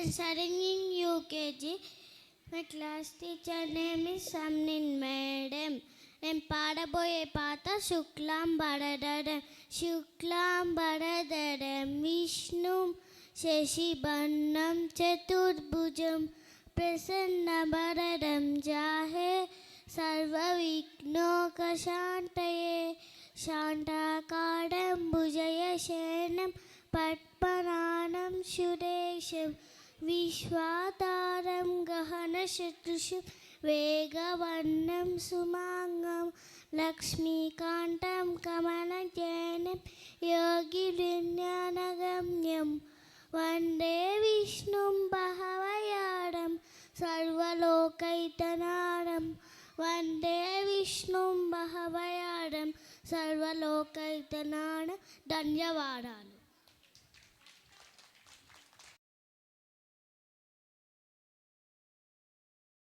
studying in UKG. My class teacher name is Samnin Madam. నేను పాడబోయే పాట శుక్లాం భరధరం విష్ణుం శశివర్ణం చతుర్భుజం ప్రసన్నవదనం ధ్యాయే సర్వవిఘ్నోపశాంతయే శాంతాకారం భుజగశయనం పద్మనాభం సురేశం విశ్వాధారం గహనశతృషం వేగవర్ణం సుమాంగం లక్ష్మీకాంతం కమలనయనం యోగివిజ్ఞానగమ్యం వందే విష్ణుం భవయారం సర్వలోకైకనాథం వందే విష్ణుం భవయారం సర్వలోకైకనాథం. ధన్యవాదాలు.